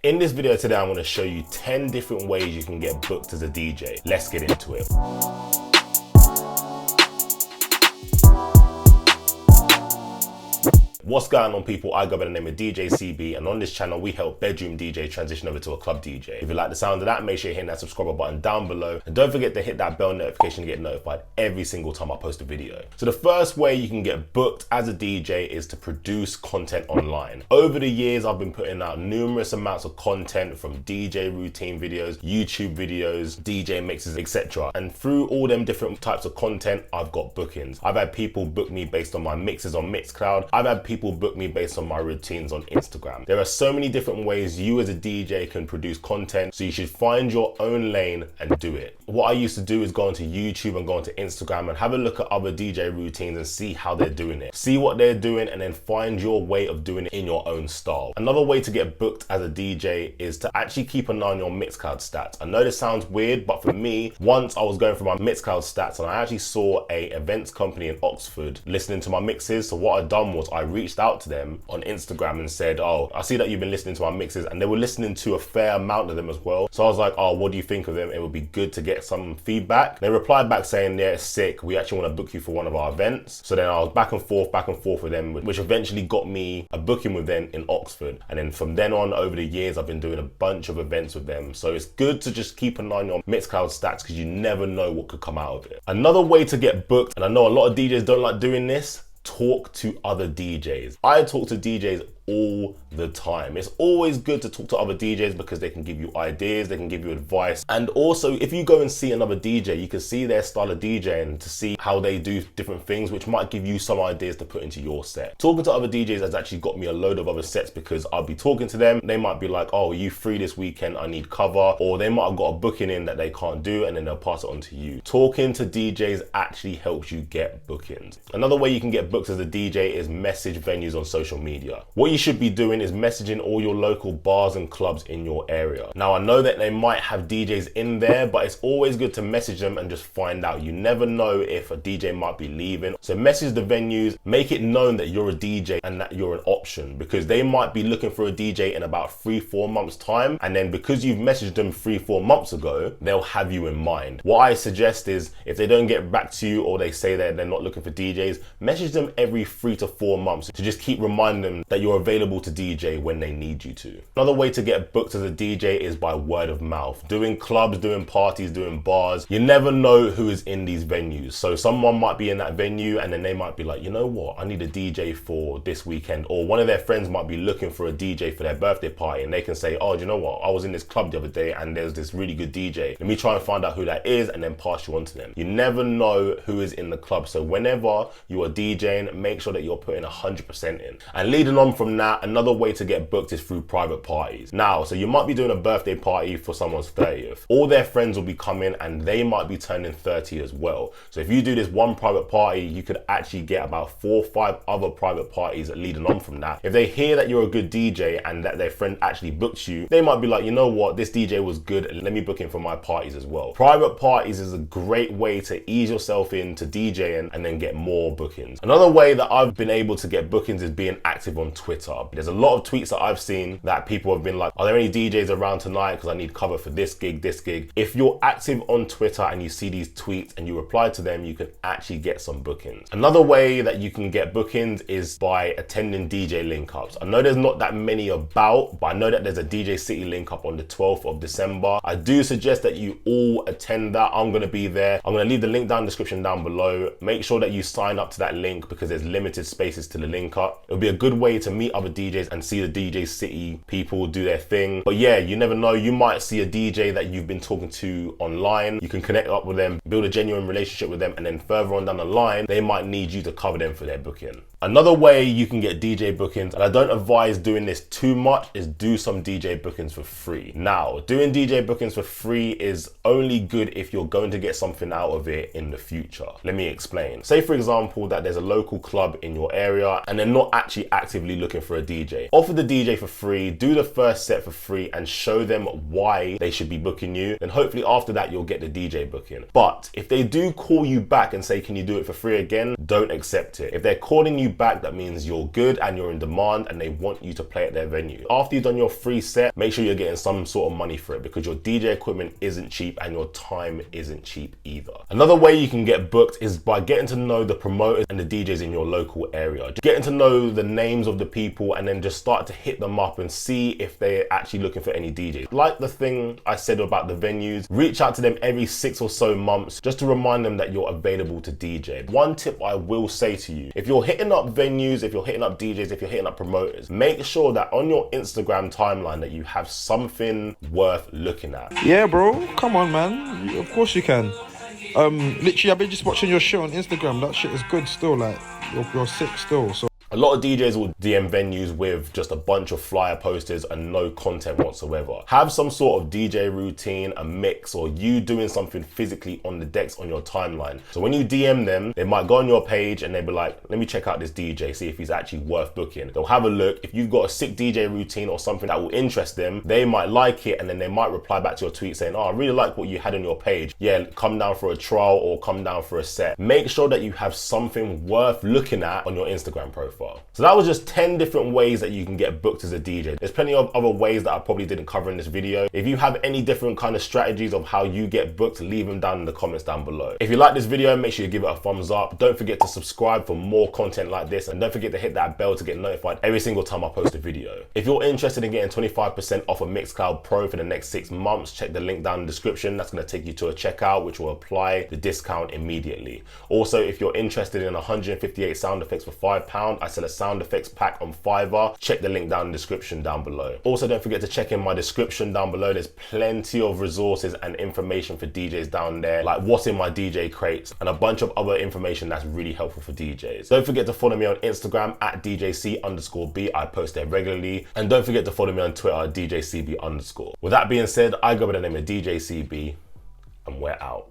In this video today, I'm going to show you 10 different ways you can get booked as a DJ. Let's get into it. What's going on, people? I go by the name of DJ CB, and on this channel we help bedroom DJs transition over to a club DJ. If you like the sound of that, make sure you hit that subscribe button down below, and don't forget to hit that bell notification to get notified every single time I post a video. So the first way you can get booked as a DJ is to produce content online. Over the years, I've been putting out numerous amounts of content, from DJ routine videos, YouTube videos, DJ mixes, etc. And through all them different types of content, I've got bookings. I've had people book me based on my mixes on Mixcloud. I've had people book me based on my routines on Instagram. There are so many different ways you as a DJ can produce content, so you should find your own lane and do it. What I used to do is go onto YouTube and go onto Instagram and have a look at other DJ routines and see how they're doing it. See what they're doing and then find your way of doing it in your own style. Another way to get booked as a DJ is to actually keep an eye on your Mixcloud stats. I know this sounds weird, but for me, once I was going through my Mixcloud stats and I actually saw a events company in Oxford listening to my mixes. So what I'd done was I reached out to them on Instagram and said, oh, I see that you've been listening to my mixes, and they were listening to a fair amount of them as well. So I was like, oh, what do you think of them? It would be good to get some feedback. They replied back saying, yeah, it's sick. We actually want to book you for one of our events. So then I was back and forth with them, which eventually got me a booking with them in Oxford. And then from then on, over the years, I've been doing a bunch of events with them. So it's good to just keep an eye on your Mixcloud stats, because you never know what could come out of it. Another way to get booked, and I know a lot of DJs don't like doing this, talk to other DJs. I talk to DJs all the time. It's always good to talk to other DJs because they can give you ideas, they can give you advice. And also, if you go and see another DJ, you can see their style of DJing to see how they do different things, which might give you some ideas to put into your set. Talking to other DJs has actually got me a load of other sets, because I'll be talking to them. They might be like, oh, are you free this weekend? I need cover. Or they might have got a booking in that they can't do, and then they'll pass it on to you. Talking to DJs actually helps you get bookings. Another way you can get booked as a DJ is message venues on social media. What you should be doing is messaging all your local bars and clubs in your area. Now, I know that they might have DJs in there, but it's always good to message them and just find out. You never know if a DJ might be leaving. So message the venues, make it known that you're a DJ and that you're an option, because they might be looking for a DJ in about 3-4 months time. And then because you've messaged them 3-4 months ago, they'll have you in mind. What I suggest is, if they don't get back to you or they say that they're not looking for DJs, message them every 3 to 4 months to just keep reminding them that you're available to DJ when they need you to. Another way to get booked as a DJ is by word of mouth. Doing clubs, doing parties, doing bars. You never know who is in these venues. So someone might be in that venue and then they might be like, you know what, I need a DJ for this weekend. Or one of their friends might be looking for a DJ for their birthday party, and they can say, oh, do you know what, I was in this club the other day and there's this really good DJ. Let me try and find out who that is and then pass you on to them. You never know who is in the club. So whenever you are DJing, make sure that you're putting 100% in. And leading on from that, another way to get booked is through private parties. Now, so you might be doing a birthday party for someone's 30th. All their friends will be coming and they might be turning 30 as well. So if you do this one private party, you could actually get about 4 or 5 other private parties leading on from that. If they hear that you're a good DJ and that their friend actually booked you, they might be like, you know what, this DJ was good, let me book him for my parties as well. Private parties is a great way to ease yourself into DJing and then get more bookings. Another way that I've been able to get bookings is being active on Twitter. There's a lot of tweets that I've seen that people have been like, are there any DJs around tonight because I need cover for this gig, this gig. If you're active on Twitter and you see these tweets and you reply to them, you can actually get some bookings. Another way that you can get bookings is by attending DJ link ups. I know there's not that many about, but I know that there's a DJ City link up on the 12th of December. I do suggest that you all attend that. I'm going to be there. I'm going to leave the link down in the description down below. Make sure that you sign up to that link, because there's limited spaces to the link up. It'll be a good way to meet other DJs and see the DJ City people do their thing. But yeah, you never know, you might see a DJ that you've been talking to online. You can connect up with them, build a genuine relationship with them, and then further on down the line, they might need you to cover them for their booking. Another way you can get DJ bookings, and I don't advise doing this too much, is do some DJ bookings for free. Now, doing DJ bookings for free is only good if you're going to get something out of it in the future. Let me explain. Say for example that there's a local club in your area and they're not actually actively looking looking for a DJ. Offer the DJ for free, do the first set for free, and show them why they should be booking you. Then hopefully after that, you'll get the DJ booking. But if they do call you back and say, can you do it for free again? Don't accept it. If they're calling you back, that means you're good and you're in demand and they want you to play at their venue. After you've done your free set, make sure you're getting some sort of money for it, because your DJ equipment isn't cheap and your time isn't cheap either. Another way you can get booked is by getting to know the promoters and the DJs in your local area. Just getting to know the names of the people and then just start to hit them up and see if they're actually looking for any DJs. Like the thing I said about the venues, reach out to them every 6 or so months just to remind them that you're available to DJ. One tip I will say to you, if you're hitting up venues, if you're hitting up DJs, if you're hitting up promoters, make sure that on your Instagram timeline that you have something worth looking at. Yeah, bro, come on, man. Of course you can. Literally, I've been just watching your shit on Instagram. That shit is good still. Like, you're sick still. So a lot of DJs will DM venues with just a bunch of flyer posters and no content whatsoever. Have some sort of DJ routine, a mix, or you doing something physically on the decks on your timeline. So when you DM them, they might go on your page and they'll be like, let me check out this DJ, see if he's actually worth booking. They'll have a look. If you've got a sick DJ routine or something that will interest them, they might like it, and then they might reply back to your tweet saying, oh, I really like what you had on your page. Yeah, come down for a trial or come down for a set. Make sure that you have something worth looking at on your Instagram profile. So that was just 10 different ways that you can get booked as a DJ. There's plenty of other ways that I probably didn't cover in this video. If you have any different kind of strategies of how you get booked, leave them down in the comments down below. If you like this video, make sure you give it a thumbs up. Don't forget to subscribe for more content like this, and don't forget to hit that bell to get notified every single time I post a video. If you're interested in getting 25% off of Mixcloud Pro for the next 6 months, check the link down in the description. That's going to take you to a checkout which will apply the discount immediately. Also, if you're interested in 158 sound effects for £5, I sell a sound effects pack on Fiverr. Check the link down in the description down below. Also, don't forget to check in my description down below. There's plenty of resources and information for DJs down there, like what's in my DJ crates and a bunch of other information that's really helpful for DJs. Don't forget to follow me on Instagram at DJC_B. I post there regularly. And don't forget to follow me on Twitter at DJCB_. With that being said, I go by the name of DJCB, and we're out.